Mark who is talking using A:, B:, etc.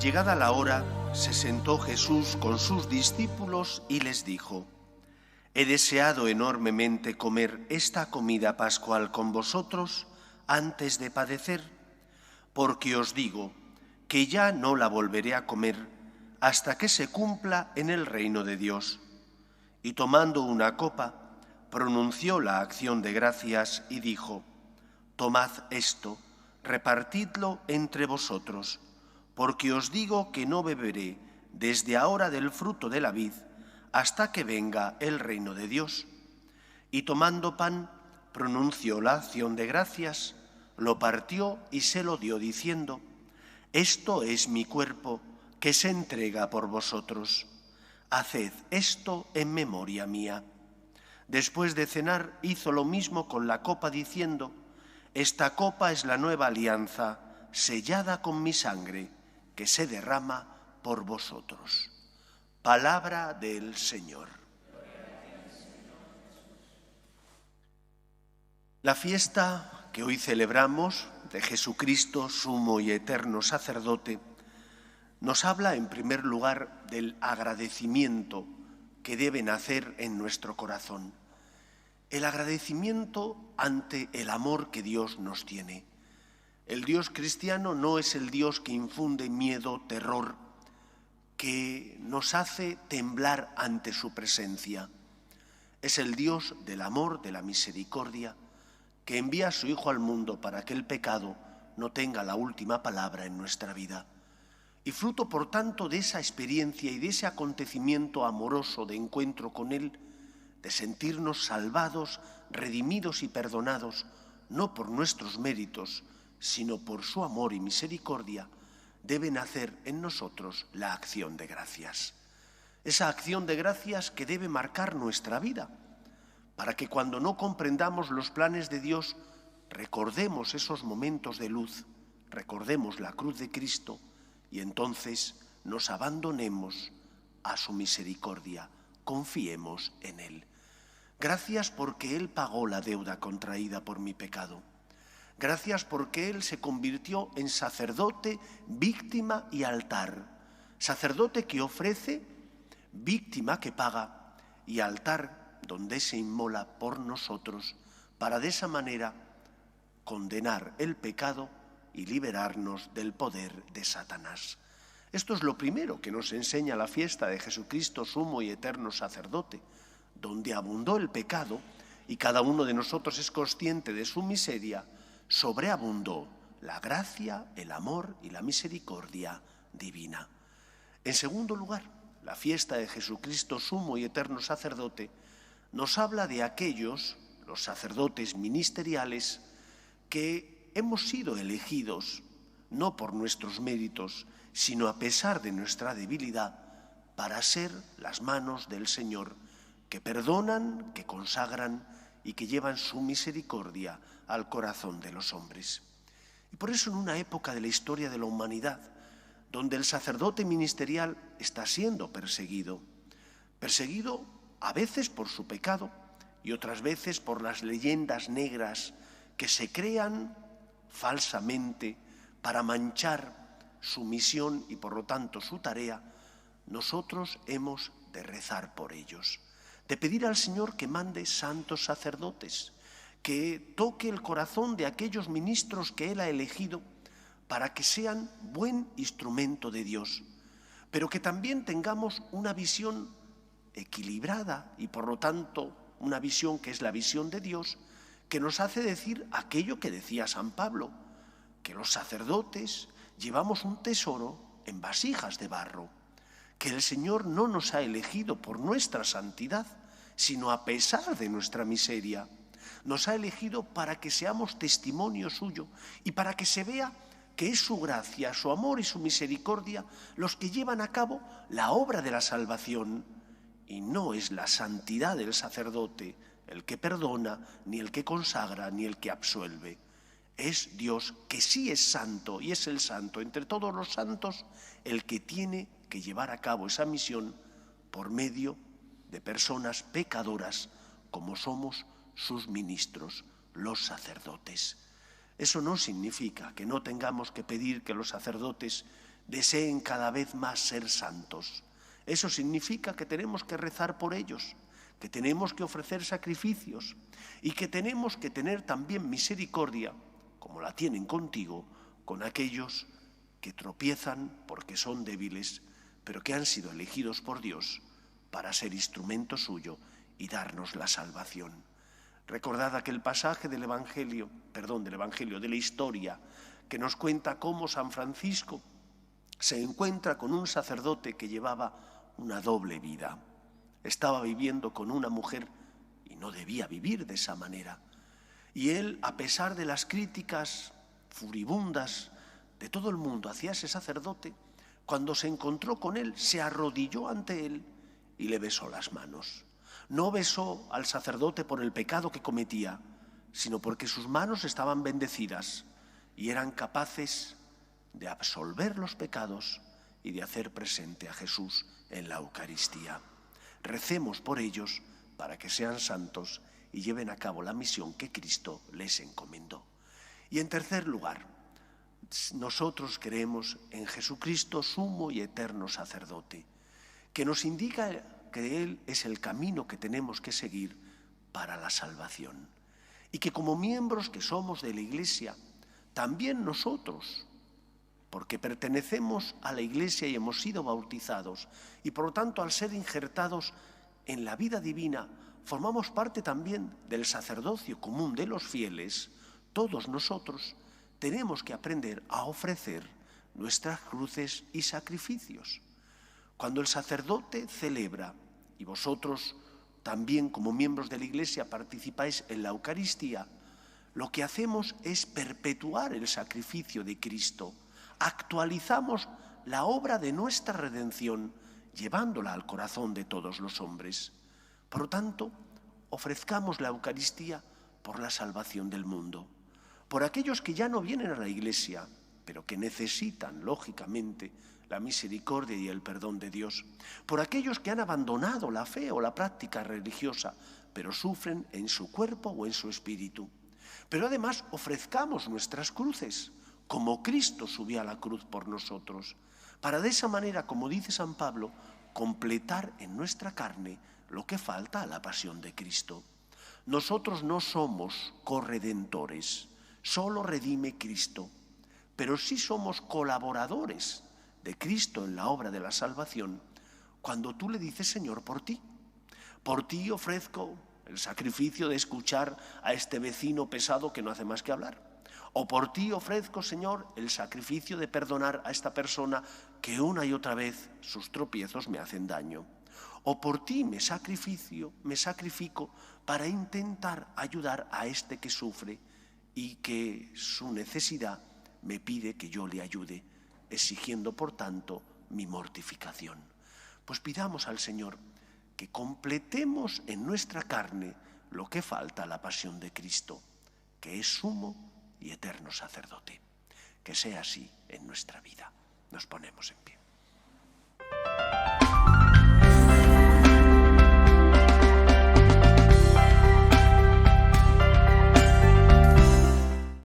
A: Llegada la hora, se sentó Jesús con sus discípulos y les dijo: He deseado enormemente comer esta comida pascual con vosotros antes de padecer, porque os digo que ya no la volveré a comer hasta que se cumpla en el reino de Dios. Y tomando una copa, pronunció la acción de gracias y dijo: Tomad esto, repartidlo entre vosotros, porque os digo que no beberé desde ahora del fruto de la vid hasta que venga el reino de Dios. Y tomando pan, pronunció la acción de gracias, lo partió y se lo dio diciendo: Esto es mi cuerpo, que se entrega por vosotros. Haced esto en memoria mía. Después de cenar, hizo lo mismo con la copa diciendo: Esta copa es la nueva alianza, sellada con mi sangre, que se derrama por vosotros. Palabra del Señor. La fiesta que hoy celebramos de Jesucristo, sumo y eterno sacerdote, nos habla en primer lugar del agradecimiento que debe nacer en nuestro corazón. El agradecimiento ante el amor que Dios nos tiene. El Dios cristiano no es el Dios que infunde miedo, terror, que nos hace temblar ante su presencia. Es el Dios del amor, de la misericordia, que envía a su Hijo al mundo para que el pecado no tenga la última palabra en nuestra vida. Y fruto, por tanto, de esa experiencia y de ese acontecimiento amoroso de encuentro con Él, de sentirnos salvados, redimidos y perdonados, no por nuestros méritos, sino por su amor y misericordia, debe nacer en nosotros la acción de gracias. Esa acción de gracias que debe marcar nuestra vida, para que cuando no comprendamos los planes de Dios, recordemos esos momentos de luz, recordemos la cruz de Cristo y entonces nos abandonemos a su misericordia, confiemos en Él. Gracias porque Él pagó la deuda contraída por mi pecado. Gracias porque Él se convirtió en sacerdote, víctima y altar. Sacerdote que ofrece, víctima que paga y altar donde se inmola por nosotros, para de esa manera condenar el pecado y liberarnos del poder de Satanás. Esto es lo primero que nos enseña la fiesta de Jesucristo, sumo y eterno sacerdote, donde abundó el pecado y cada uno de nosotros es consciente de su miseria. Sobreabundó la gracia, el amor y la misericordia divina. En segundo lugar, la fiesta de Jesucristo, sumo y eterno sacerdote, nos habla de aquellos, los sacerdotes ministeriales, que hemos sido elegidos, no por nuestros méritos, sino a pesar de nuestra debilidad, para ser las manos del Señor, que perdonan, que consagran y que llevan su misericordia al corazón de los hombres. Y por eso en una época de la historia de la humanidad, donde el sacerdote ministerial está siendo perseguido a veces por su pecado y otras veces por las leyendas negras que se crean falsamente para manchar su misión y por lo tanto su tarea, nosotros hemos de rezar por ellos, de pedir al Señor que mande santos sacerdotes, que toque el corazón de aquellos ministros que Él ha elegido para que sean buen instrumento de Dios, pero que también tengamos una visión equilibrada y por lo tanto una visión que es la visión de Dios, que nos hace decir aquello que decía San Pablo, que los sacerdotes llevamos un tesoro en vasijas de barro, que el Señor no nos ha elegido por nuestra santidad, sino a pesar de nuestra miseria. Nos ha elegido para que seamos testimonio suyo y para que se vea que es su gracia, su amor y su misericordia los que llevan a cabo la obra de la salvación. Y no es la santidad del sacerdote el que perdona, ni el que consagra, ni el que absuelve. Es Dios, que sí es santo y es el santo entre todos los santos, el que tiene que llevar a cabo esa misión por medio de personas pecadoras como somos sus ministros, los sacerdotes. Eso no significa que no tengamos que pedir que los sacerdotes deseen cada vez más ser santos. Eso significa que tenemos que rezar por ellos, que tenemos que ofrecer sacrificios y que tenemos que tener también misericordia, como la tienen contigo, con aquellos que tropiezan porque son débiles, pero que han sido elegidos por Dios para ser instrumento suyo y darnos la salvación. Recordad aquel pasaje del Evangelio, de la historia, que nos cuenta cómo San Francisco se encuentra con un sacerdote que llevaba una doble vida. Estaba viviendo con una mujer y no debía vivir de esa manera. Y él, a pesar de las críticas furibundas de todo el mundo hacia ese sacerdote, cuando se encontró con él, se arrodilló ante él y le besó las manos. No besó al sacerdote por el pecado que cometía, sino porque sus manos estaban bendecidas y eran capaces de absolver los pecados y de hacer presente a Jesús en la Eucaristía. Recemos por ellos para que sean santos y lleven a cabo la misión que Cristo les encomendó. Y en tercer lugar, nosotros creemos en Jesucristo, sumo y eterno sacerdote, que nos indica que Él es el camino que tenemos que seguir para la salvación. Y que como miembros que somos de la Iglesia, también nosotros, porque pertenecemos a la Iglesia y hemos sido bautizados, y por lo tanto al ser injertados en la vida divina, formamos parte también del sacerdocio común de los fieles. Todos nosotros tenemos que aprender a ofrecer nuestras cruces y sacrificios. Cuando el sacerdote celebra, y vosotros también como miembros de la Iglesia participáis en la Eucaristía, lo que hacemos es perpetuar el sacrificio de Cristo. Actualizamos la obra de nuestra redención, llevándola al corazón de todos los hombres. Por lo tanto, ofrezcamos la Eucaristía por la salvación del mundo, por aquellos que ya no vienen a la Iglesia, pero que necesitan, lógicamente, la misericordia y el perdón de Dios, por aquellos que han abandonado la fe o la práctica religiosa, pero sufren en su cuerpo o en su espíritu. Pero además ofrezcamos nuestras cruces, como Cristo subió a la cruz por nosotros, para de esa manera, como dice San Pablo, completar en nuestra carne lo que falta a la pasión de Cristo. Nosotros no somos corredentores, solo redime Cristo, pero sí somos colaboradores de Cristo en la obra de la salvación cuando tú le dices: Señor, por ti ofrezco el sacrificio de escuchar a este vecino pesado que no hace más que hablar. O por ti ofrezco, Señor, el sacrificio de perdonar a esta persona que una y otra vez sus tropiezos me hacen daño. O por ti me sacrifico para intentar ayudar a este que sufre y que su necesidad me pide que yo le ayude, exigiendo por tanto mi mortificación. Pues pidamos al Señor que completemos en nuestra carne lo que falta a la pasión de Cristo, que es sumo y eterno sacerdote. Que sea así en nuestra vida. Nos ponemos en pie.